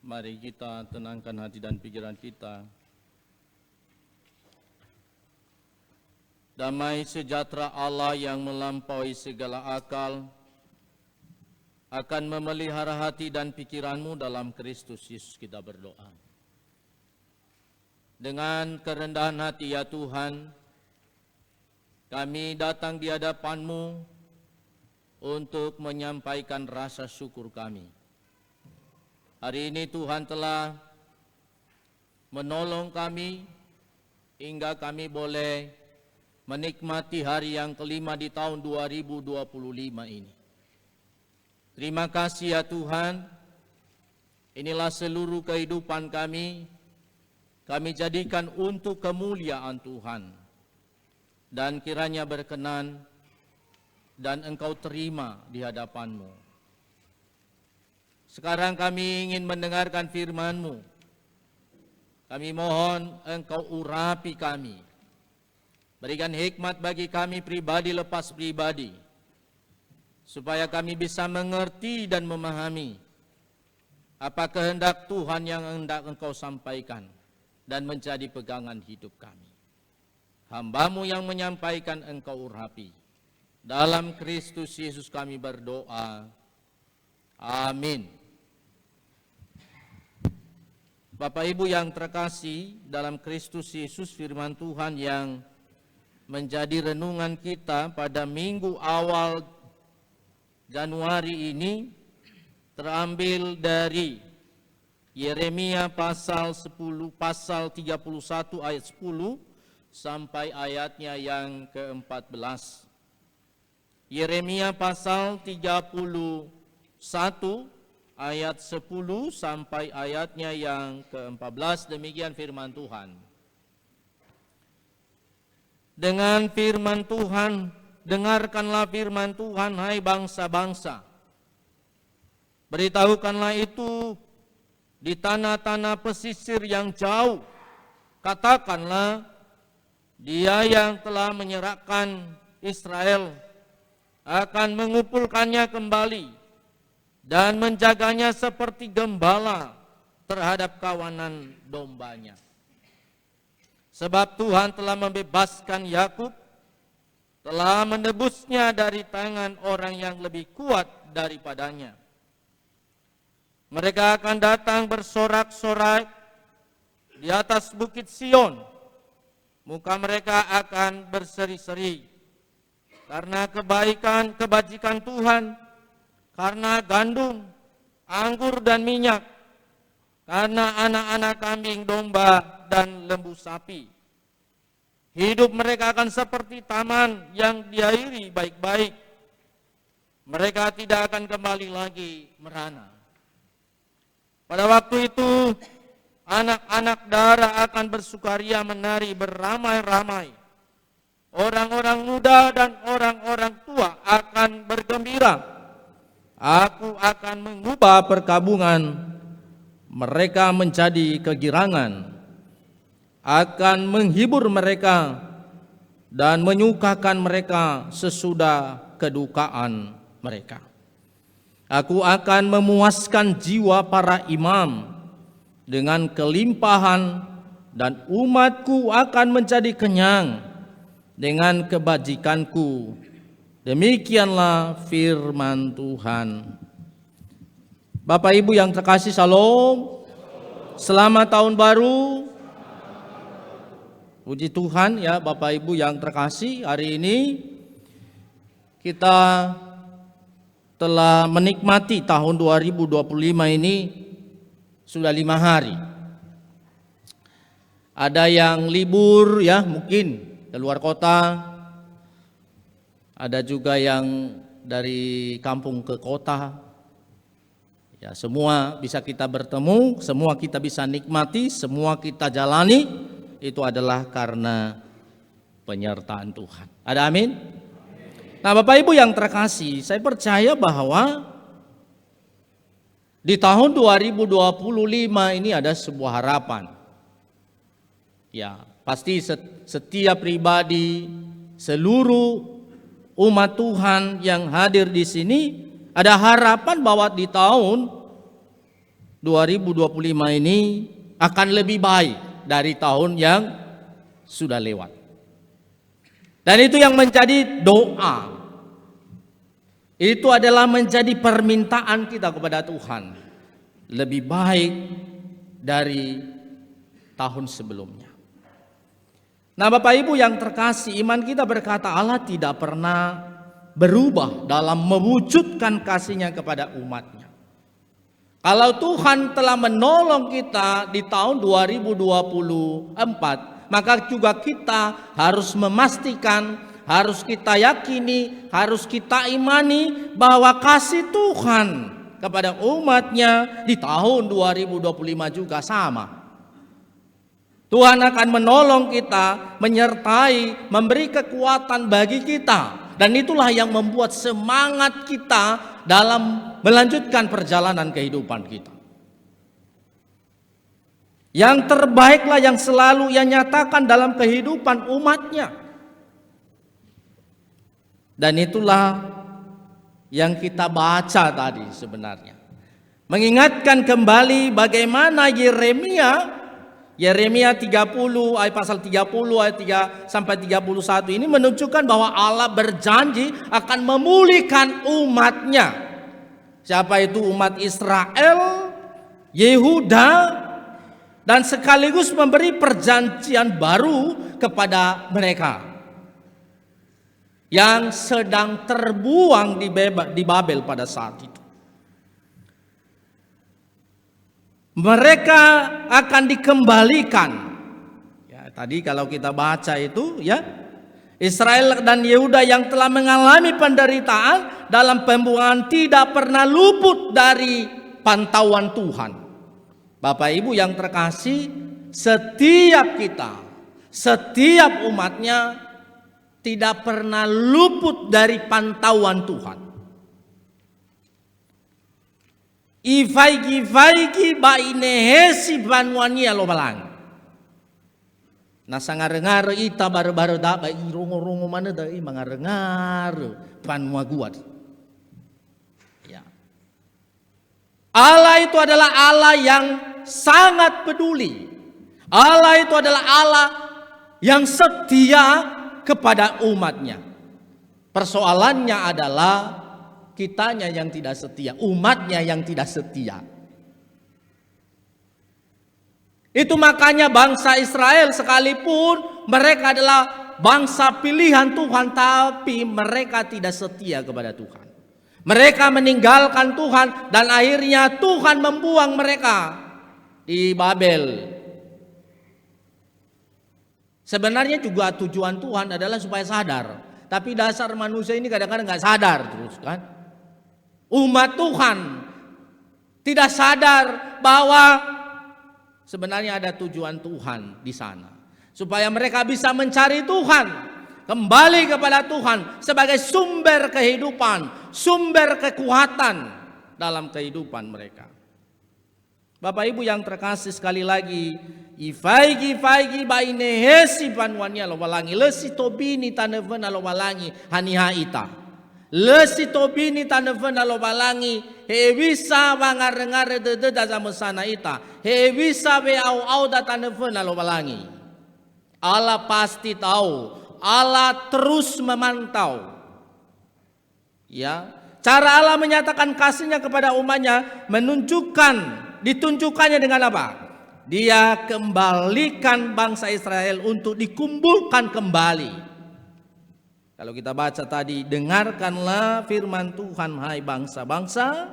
Mari kita tenangkan hati dan pikiran kita. Damai sejahtera Allah yang melampaui segala akal akan memelihara hati dan pikiranmu dalam Kristus Yesus. Kita berdoa. Dengan kerendahan hati ya Tuhan, kami datang di hadapan-Mu untuk menyampaikan rasa syukur kami. Hari ini Tuhan telah menolong kami hingga kami boleh menikmati hari yang kelima di tahun 2025 ini. Terima kasih ya Tuhan, inilah seluruh kehidupan kami jadikan untuk kemuliaan Tuhan. Dan kiranya berkenan dan Engkau terima di hadapan-Mu. Sekarang kami ingin mendengarkan firman-Mu. Kami mohon Engkau urapi kami. Berikan hikmat bagi kami pribadi lepas pribadi, supaya kami bisa mengerti dan memahami apa kehendak Tuhan yang hendak Engkau sampaikan dan menjadi pegangan hidup kami. Hamba-Mu yang menyampaikan Engkau urapi. Dalam Kristus Yesus kami berdoa. Amin. Bapak Ibu yang terkasih, dalam Kristus Yesus, firman Tuhan yang menjadi renungan kita pada minggu awal Januari ini terambil dari Yeremia pasal 31 ayat 10 sampai ayatnya yang ke-14. Yeremia pasal 31 ayat 10 sampai ayatnya yang ke-14, demikian firman Tuhan. Dengan firman Tuhan, dengarkanlah firman Tuhan, hai bangsa-bangsa. Beritahukanlah itu di tanah-tanah pesisir yang jauh. Katakanlah, Dia yang telah menyerahkan Israel akan mengumpulkannya kembali dan menjaganya seperti gembala terhadap kawanan dombanya. Sebab Tuhan telah membebaskan Yakub, telah menebusnya dari tangan orang yang lebih kuat daripadanya. Mereka akan datang bersorak-sorai di atas bukit Sion. Muka mereka akan berseri-seri karena kebajikan Tuhan, karena gandum, anggur dan minyak, karena anak-anak kambing domba dan lembu sapi. Hidup mereka akan seperti taman yang diairi baik-baik. Mereka tidak akan kembali lagi merana. Pada waktu itu, anak-anak dara akan bersukaria menari beramai-ramai. Orang-orang muda dan orang-orang tua akan bergembira. Aku akan mengubah perkabungan mereka menjadi kegirangan, akan menghibur mereka dan menyukakan mereka sesudah kedukaan mereka. Aku akan memuaskan jiwa para imam dengan kelimpahan, dan umatku akan menjadi kenyang dengan kebajikanku. Demikianlah firman Tuhan. Bapak Ibu yang terkasih, Shalom. Selamat tahun baru. Puji Tuhan ya Bapak Ibu yang terkasih, hari ini kita telah menikmati tahun 2025 ini sudah 5 hari. Ada yang libur ya, mungkin ke luar kota. Ada juga yang dari kampung ke kota. Ya, semua bisa kita bertemu, semua kita bisa nikmati, semua kita jalani, itu adalah karena penyertaan Tuhan. Ada amin? Nah, Bapak Ibu yang terkasih, saya percaya bahwa di tahun 2025 ini ada sebuah harapan. Ya, pasti setiap pribadi, seluruh umat Tuhan yang hadir di sini ada harapan bahwa di tahun 2025 ini akan lebih baik dari tahun yang sudah lewat. Dan itu yang menjadi doa. Itu adalah menjadi permintaan kita kepada Tuhan. Lebih baik dari tahun sebelumnya. Nah, Bapak Ibu yang terkasih, iman kita berkata Allah tidak pernah berubah dalam mewujudkan kasih-Nya kepada umat-Nya. Kalau Tuhan telah menolong kita di tahun 2024, maka juga kita harus memastikan, harus kita yakini, harus kita imani bahwa kasih Tuhan kepada umat-Nya di tahun 2025 juga sama. Tuhan akan menolong kita, menyertai, memberi kekuatan bagi kita. Dan itulah yang membuat semangat kita dalam melanjutkan perjalanan kehidupan kita. Yang terbaiklah yang selalu Ia nyatakan dalam kehidupan umat-Nya. Dan itulah yang kita baca tadi sebenarnya. Mengingatkan kembali bagaimana Yeremia 30 ayat pasal 30 ayat 3 sampai 31 ini menunjukkan bahwa Allah berjanji akan memulihkan umat-Nya. Siapa itu? Umat Israel, Yehuda, dan sekaligus memberi perjanjian baru kepada mereka yang sedang terbuang di Babel pada saat itu. Mereka akan dikembalikan. Ya, tadi kalau kita baca itu ya, Israel dan Yehuda yang telah mengalami penderitaan dalam pembuangan tidak pernah luput dari pantauan Tuhan. Bapak Ibu yang terkasih, setiap kita, setiap umat-Nya tidak pernah luput dari pantauan Tuhan. Ifaigi bainehesi banwania lo balang. Nasa ngarengar ita baru-baru dapat irungu-rungu mana dah mangarengar banwa guat. Ya. Allah itu adalah Allah yang sangat peduli. Allah itu adalah Allah yang setia kepada umat-Nya. Persoalannya adalah kitanya yang tidak setia, umat-Nya yang tidak setia. Itu makanya bangsa Israel sekalipun mereka adalah bangsa pilihan Tuhan, tapi mereka tidak setia kepada Tuhan. Mereka meninggalkan Tuhan dan akhirnya Tuhan membuang mereka di Babel. Sebenarnya juga tujuan Tuhan adalah supaya sadar, tapi dasar manusia ini kadang-kadang nggak sadar terus kan. Umat Tuhan tidak sadar bahwa sebenarnya ada tujuan Tuhan di sana, supaya mereka bisa mencari Tuhan, kembali kepada Tuhan sebagai sumber kehidupan, sumber kekuatan dalam kehidupan mereka. Bapak Ibu yang terkasih, sekali lagi, ifaigi bainehesi panwania lo walangi lesi tobini taneven lo walangi haniha ita. Lesi tobini taneven lo walangi he bisa bangar-ngar dede da sana ita. He bisa be au da taneven lo walangi. Allah pasti tahu, Allah terus memantau. Ya, cara Allah menyatakan kasih-Nya kepada umat-Nya ditunjukkannya dengan apa? Dia kembalikan bangsa Israel untuk dikumpulkan kembali. Kalau kita baca tadi, dengarkanlah firman Tuhan hai bangsa-bangsa,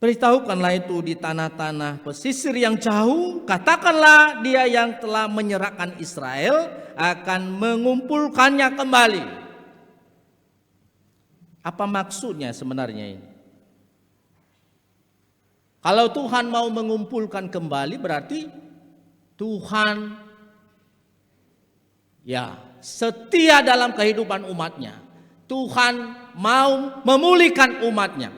beritahukanlah itu di tanah-tanah pesisir yang jauh, katakanlah Dia yang telah menyerahkan Israel akan mengumpulkannya kembali. Apa maksudnya sebenarnya ini? Kalau Tuhan mau mengumpulkan kembali, berarti Tuhan ya setia dalam kehidupan umat-Nya. Tuhan mau memulihkan umat-Nya.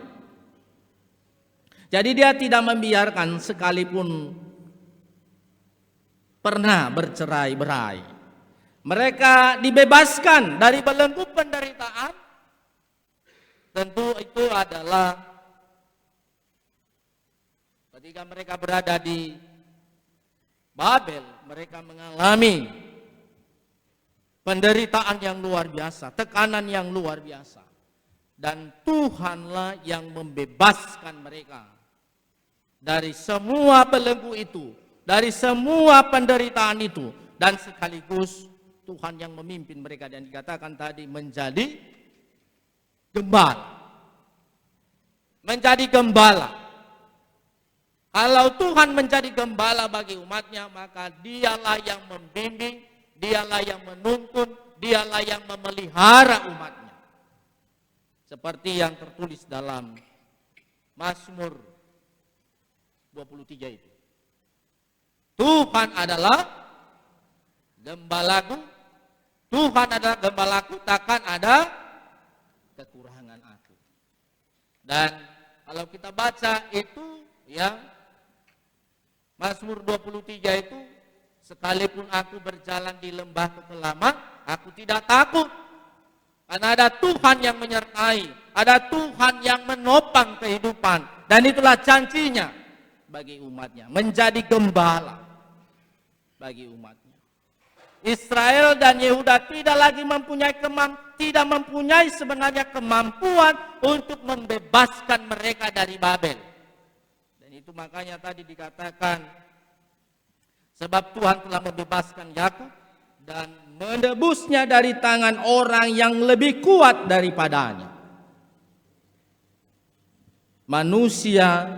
Jadi Dia tidak membiarkan sekalipun pernah bercerai-berai. Mereka dibebaskan dari belenggu penderitaan. Tentu itu adalah ketika mereka berada di Babel, mereka mengalami penderitaan yang luar biasa, tekanan yang luar biasa. Dan Tuhanlah yang membebaskan mereka dari semua belenggu itu, dari semua penderitaan itu. Dan sekaligus Tuhan yang memimpin mereka, dan dikatakan tadi menjadi gembala. Menjadi gembala. Kalau Tuhan menjadi gembala bagi umatnya, maka dialah yang membimbing, dialah yang menuntun, dialah yang memelihara umatnya. Seperti yang tertulis dalam Mazmur 23 itu. Tuhan adalah gembalaku, Tuhan adalah gembalaku, takkan ada kekurangan aku. Dan kalau kita baca itu, ya, Mazmur 23 itu, sekalipun aku berjalan di lembah kekelaman, aku tidak takut. Karena ada Tuhan yang menyertai, ada Tuhan yang menopang kehidupan. Dan itulah janjinya bagi umatnya, menjadi gembala bagi umatnya. Israel dan Yehuda tidak lagi tidak mempunyai sebenarnya kemampuan untuk membebaskan mereka dari Babel. Dan itu makanya tadi dikatakan, sebab Tuhan telah membebaskan Yakub dan menebusnya dari tangan orang yang lebih kuat daripadanya. Manusia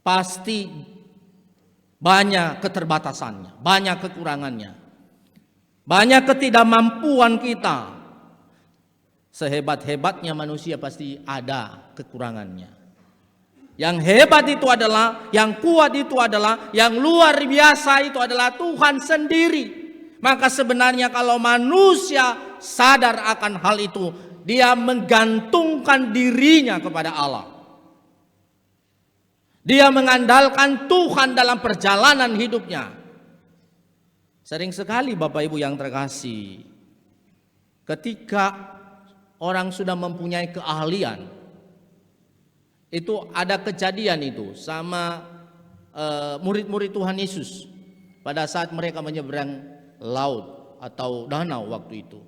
pasti banyak keterbatasannya, banyak kekurangannya, banyak ketidakmampuan kita. Sehebat-hebatnya manusia pasti ada kekurangannya. Yang hebat itu adalah, yang kuat itu adalah, yang luar biasa itu adalah Tuhan sendiri. Maka sebenarnya kalau manusia sadar akan hal itu, dia menggantungkan dirinya kepada Allah. Dia mengandalkan Tuhan dalam perjalanan hidupnya. Sering sekali Bapak Ibu yang terkasih, ketika orang sudah mempunyai keahlian, itu ada kejadian itu sama murid-murid Tuhan Yesus pada saat mereka menyeberang laut atau danau waktu itu.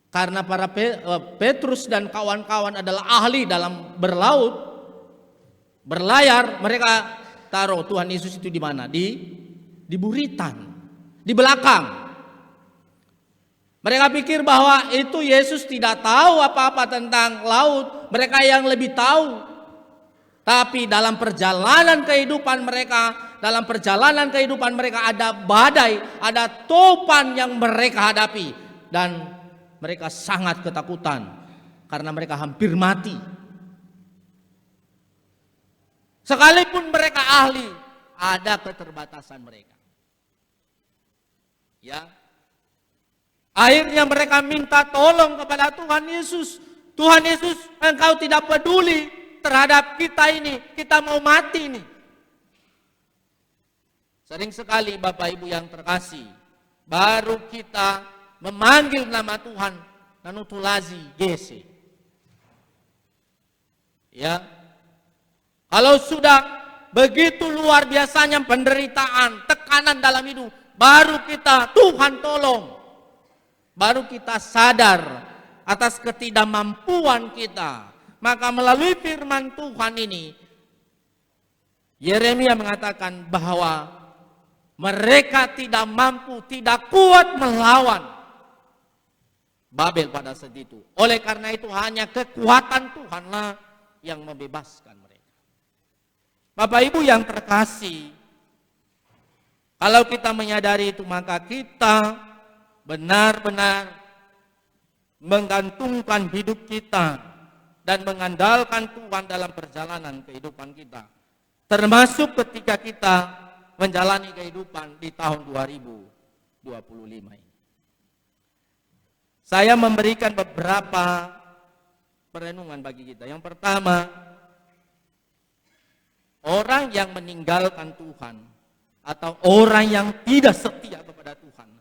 Karena para Petrus dan kawan-kawan adalah ahli dalam berlaut, berlayar, mereka taruh Tuhan Yesus itu di mana? Di buritan, di belakang. Mereka pikir bahwa itu Yesus tidak tahu apa-apa tentang laut, mereka yang lebih tahu. Tapi dalam perjalanan kehidupan mereka, ada badai, ada topan yang mereka hadapi. Dan mereka sangat ketakutan karena mereka hampir mati. Sekalipun mereka ahli, ada keterbatasan mereka. Ya. Akhirnya mereka minta tolong kepada Tuhan Yesus. Tuhan Yesus, Engkau tidak peduli terhadap kita ini, kita mau mati nih. Sering sekali Bapak Ibu yang terkasih, baru kita memanggil nama Tuhan, nanutulazi Yese. Ya, kalau sudah begitu luar biasanya penderitaan, tekanan dalam hidup, baru kita Tuhan tolong. Baru kita sadar atas ketidakmampuan kita. Maka melalui firman Tuhan ini, Yeremia mengatakan bahwa mereka tidak mampu, tidak kuat melawan Babel pada saat itu. Oleh karena itu hanya kekuatan Tuhanlah yang membebaskan mereka. Bapak Ibu yang terkasih, kalau kita menyadari itu, maka kita benar-benar menggantungkan hidup kita dan mengandalkan Tuhan dalam perjalanan kehidupan kita. Termasuk ketika kita menjalani kehidupan di tahun 2025 ini. Saya memberikan beberapa perenungan bagi kita. Yang pertama, orang yang meninggalkan Tuhan atau orang yang tidak setia kepada Tuhan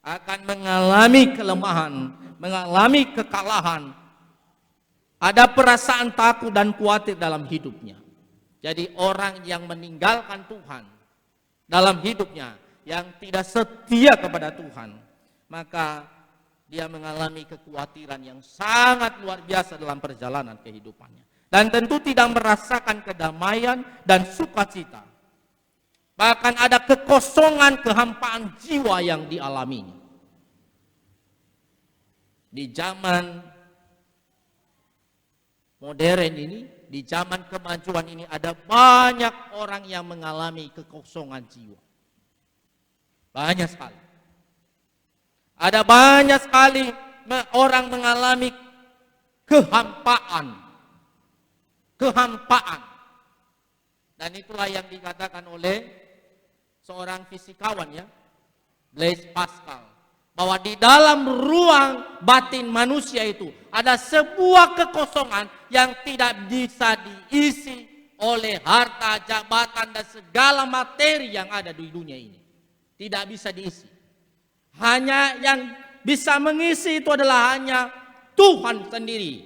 akan mengalami kelemahan, mengalami kekalahan. Ada perasaan takut dan khawatir dalam hidupnya. Jadi orang yang meninggalkan Tuhan dalam hidupnya, yang tidak setia kepada Tuhan, maka dia mengalami kekhawatiran yang sangat luar biasa dalam perjalanan kehidupannya. Dan tentu tidak merasakan kedamaian dan sukacita. Bahkan ada kekosongan, kehampaan jiwa yang dialaminya. Di zaman modern ini, di zaman kemajuan ini, ada banyak orang yang mengalami kekosongan jiwa. Banyak sekali. Ada banyak sekali orang mengalami kehampaan. Kehampaan. Dan itulah yang dikatakan oleh seorang fisikawan, ya, Blaise Pascal, bahwa di dalam ruang batin manusia itu ada sebuah kekosongan yang tidak bisa diisi oleh harta, jabatan, dan segala materi yang ada di dunia ini. Tidak bisa diisi. Hanya yang bisa mengisi itu adalah hanya Tuhan sendiri.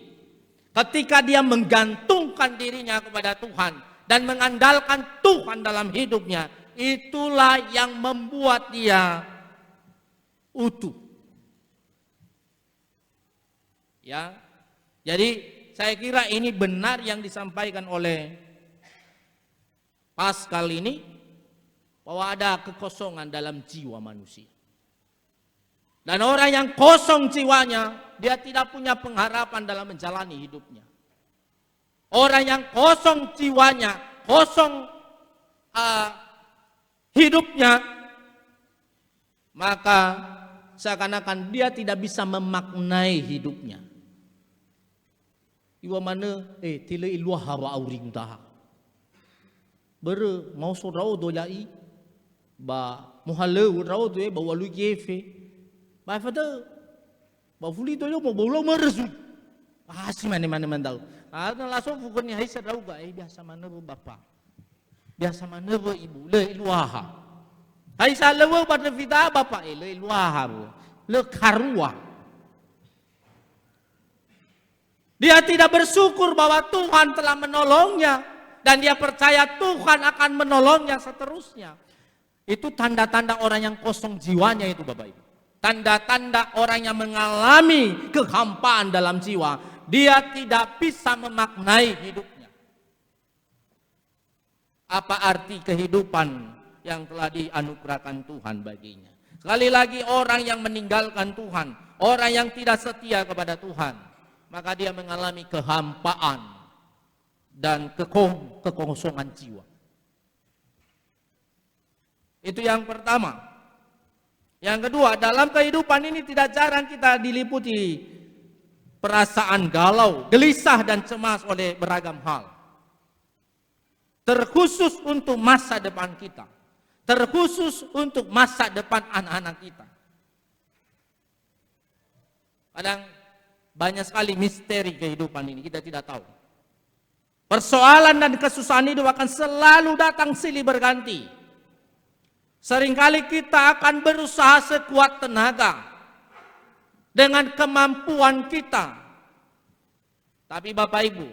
Ketika dia menggantungkan dirinya kepada Tuhan dan mengandalkan Tuhan dalam hidupnya, itulah yang membuat dia utuh. Ya. Jadi saya kira ini benar yang disampaikan oleh Pascal ini, bahwa ada kekosongan dalam jiwa manusia. Dan orang yang kosong jiwanya, dia tidak punya pengharapan dalam menjalani hidupnya. Orang yang kosong jiwanya, kosong hidupnya, maka seakan-akan dia tidak bisa memaknai hidupnya. Iwa mana tila ilwah hawa auring dah. Ber mau sorau doyai ba muhalle urau tu ba walu gefe. Ba fada ba fuli doyo ba bolo meresu. Si mana mandau. Langsung bukannya hai sarau ga biasa mana bapak. Biasa mana ibu le ilwaha. Hai salawa pada fita bapak le ilwaha le karua. Dia tidak bersyukur bahwa Tuhan telah menolongnya dan dia percaya Tuhan akan menolongnya seterusnya. Itu tanda-tanda orang yang kosong jiwanya itu, Bapak Ibu. Tanda-tanda orang yang mengalami kehampaan dalam jiwa. Dia tidak bisa memaknai hidupnya. Apa arti kehidupan yang telah dianugerahkan Tuhan baginya? Sekali lagi, orang yang meninggalkan Tuhan, orang yang tidak setia kepada Tuhan, maka dia mengalami kehampaan dan kekosongan jiwa. Itu yang pertama. Yang kedua, dalam kehidupan ini tidak jarang kita diliputi perasaan galau, gelisah, dan cemas oleh beragam hal. Terkhusus untuk masa depan kita. Terkhusus untuk masa depan anak-anak kita. Kadang banyak sekali misteri kehidupan ini, kita tidak tahu. Persoalan dan kesusahan hidup akan selalu datang silih berganti. Seringkali kita akan berusaha sekuat tenaga dengan kemampuan kita. Tapi Bapak Ibu,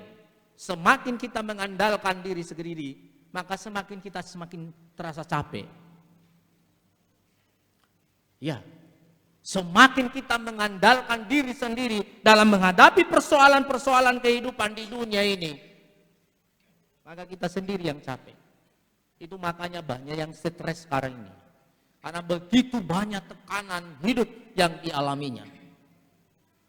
semakin kita mengandalkan diri sendiri, maka semakin kita terasa capek. Ya, semakin kita mengandalkan diri sendiri dalam menghadapi persoalan-persoalan kehidupan di dunia ini, maka kita sendiri yang capek. Itu makanya banyak yang stres sekarang ini. Karena begitu banyak tekanan hidup yang dialaminya.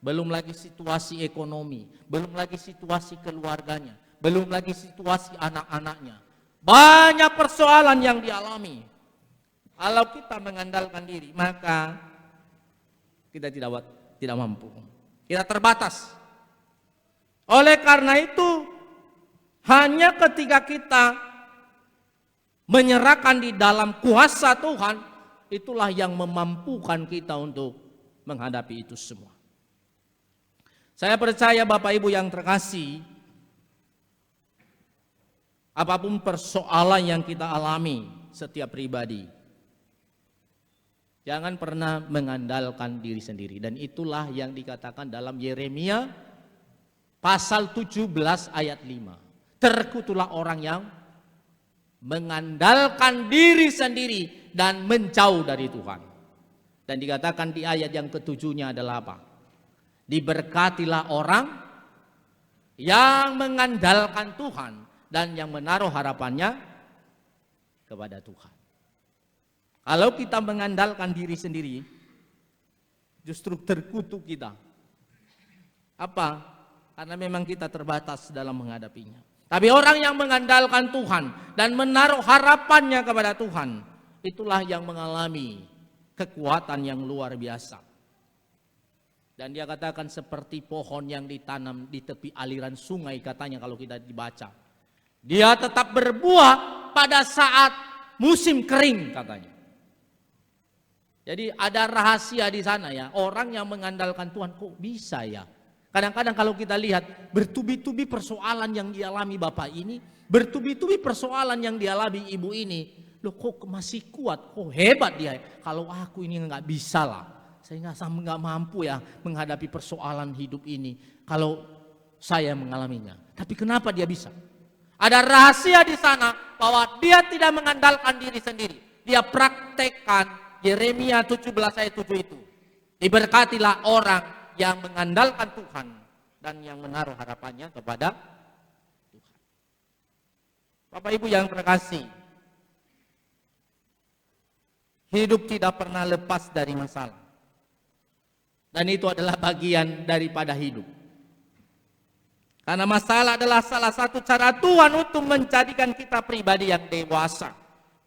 Belum lagi situasi ekonomi, belum lagi situasi keluarganya, belum lagi situasi anak-anaknya. Banyak persoalan yang dialami. Kalau kita mengandalkan diri, maka kita tidak mampu. Kita terbatas. Oleh karena itu, hanya ketika kita menyerahkan di dalam kuasa Tuhan, itulah yang memampukan kita untuk menghadapi itu semua. Saya percaya Bapak Ibu yang terkasih, apapun persoalan yang kita alami setiap pribadi, jangan pernah mengandalkan diri sendiri. Dan itulah yang dikatakan dalam Yeremia pasal 17 ayat 5. Terkutuklah orang yang mengandalkan diri sendiri dan menjauh dari Tuhan. Dan dikatakan di ayat yang ketujuhnya adalah apa? Diberkatilah orang yang mengandalkan Tuhan dan yang menaruh harapannya kepada Tuhan. Kalau kita mengandalkan diri sendiri, justru terkutuk kita. Apa? Karena memang kita terbatas dalam menghadapinya. Tapi orang yang mengandalkan Tuhan dan menaruh harapannya kepada Tuhan, itulah yang mengalami kekuatan yang luar biasa. Dan dia katakan seperti pohon yang ditanam di tepi aliran sungai, katanya kalau kita dibaca. Dia tetap berbuah pada saat musim kering, katanya. Jadi ada rahasia di sana ya. Orang yang mengandalkan Tuhan kok bisa ya? Kadang-kadang kalau kita lihat bertubi-tubi persoalan yang dialami bapak ini, bertubi-tubi persoalan yang dialami ibu ini, loh kok masih kuat, kok hebat dia. Kalau aku ini nggak bisa lah, saya nggak mampu ya menghadapi persoalan hidup ini. Kalau saya mengalaminya, tapi kenapa dia bisa? Ada rahasia di sana bahwa dia tidak mengandalkan diri sendiri. Dia praktekkan Yeremia 17 ayat 7 itu. Diberkatilah orang yang mengandalkan Tuhan dan yang menaruh harapannya kepada Tuhan. Bapak Ibu yang terkasih, hidup tidak pernah lepas dari masalah. Dan itu adalah bagian daripada hidup. Karena masalah adalah salah satu cara Tuhan untuk menjadikan kita pribadi yang dewasa,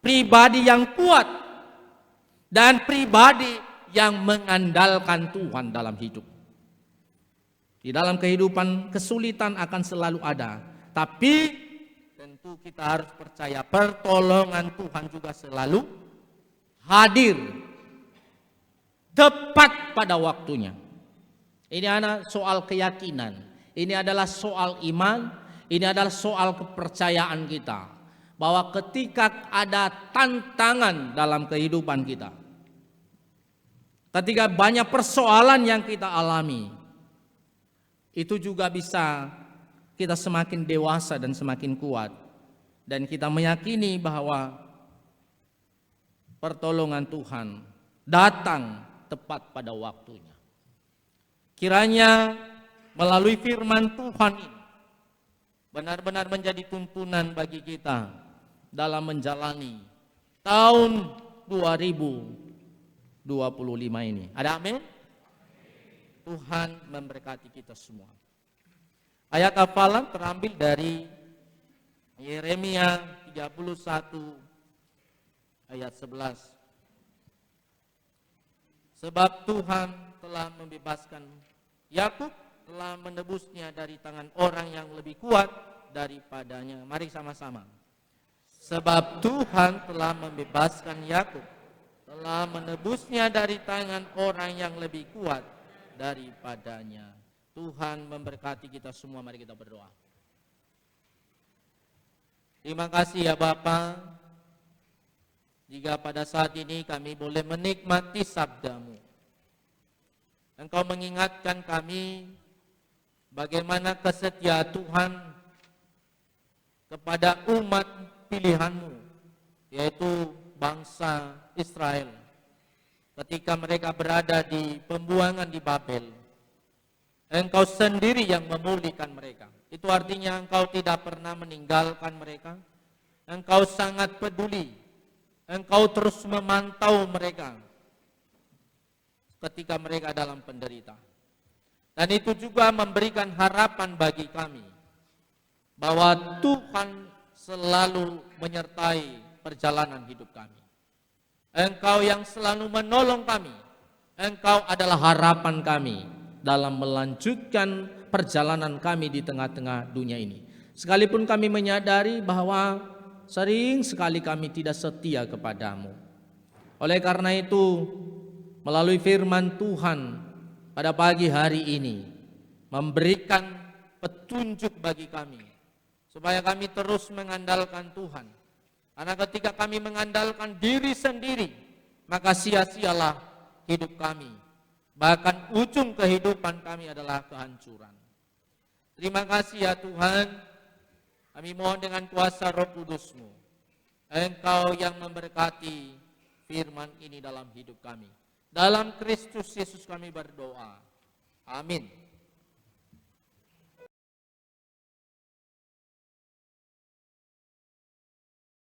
pribadi yang kuat, dan pribadi yang mengandalkan Tuhan dalam hidup. Di dalam kehidupan kesulitan akan selalu ada, tapi tentu kita harus percaya pertolongan Tuhan juga selalu hadir tepat pada waktunya. Ini adalah soal keyakinan, ini adalah soal iman, ini adalah soal kepercayaan kita bahwa ketika ada tantangan dalam kehidupan kita, ketika banyak persoalan yang kita alami, itu juga bisa kita semakin dewasa dan semakin kuat. Dan kita meyakini bahwa pertolongan Tuhan datang tepat pada waktunya. Kiranya melalui firman Tuhan ini benar-benar menjadi tuntunan bagi kita dalam menjalani tahun 2025 ini. Ada amin? Tuhan memberkati kita semua. Ayat hafalan terambil dari Yeremia 31 ayat 11. Sebab Tuhan telah membebaskan Yakub, telah menebusnya dari tangan orang yang lebih kuat daripadanya. Mari sama-sama. Sebab Tuhan telah membebaskan Yakub, telah menebusnya dari tangan orang yang lebih kuat daripadanya. Tuhan memberkati kita semua. Mari kita berdoa. Terima kasih ya Bapa, jika pada saat ini kami boleh menikmati sabda-Mu. Engkau mengingatkan kami bagaimana kesetia Tuhan kepada umat pilihan-Mu, yaitu bangsa Israel. Ketika mereka berada di pembuangan di Babel, Engkau sendiri yang memulihkan mereka. Itu artinya Engkau tidak pernah meninggalkan mereka. Engkau sangat peduli. Engkau terus memantau mereka ketika mereka dalam penderita. Dan itu juga memberikan harapan bagi kami bahwa Tuhan selalu menyertai perjalanan hidup kami. Engkau yang selalu menolong kami. Engkau adalah harapan kami dalam melanjutkan perjalanan kami di tengah-tengah dunia ini. Sekalipun kami menyadari bahwa sering sekali kami tidak setia kepadamu. Oleh karena itu, melalui firman Tuhan pada pagi hari ini, memberikan petunjuk bagi kami, supaya kami terus mengandalkan Tuhan. Karena ketika kami mengandalkan diri sendiri, maka sia-sialah hidup kami. Bahkan ujung kehidupan kami adalah kehancuran. Terima kasih ya Tuhan. Kami mohon dengan kuasa Roh Kudus-Mu, Engkau yang memberkati firman ini dalam hidup kami. Dalam Kristus Yesus kami berdoa. Amin.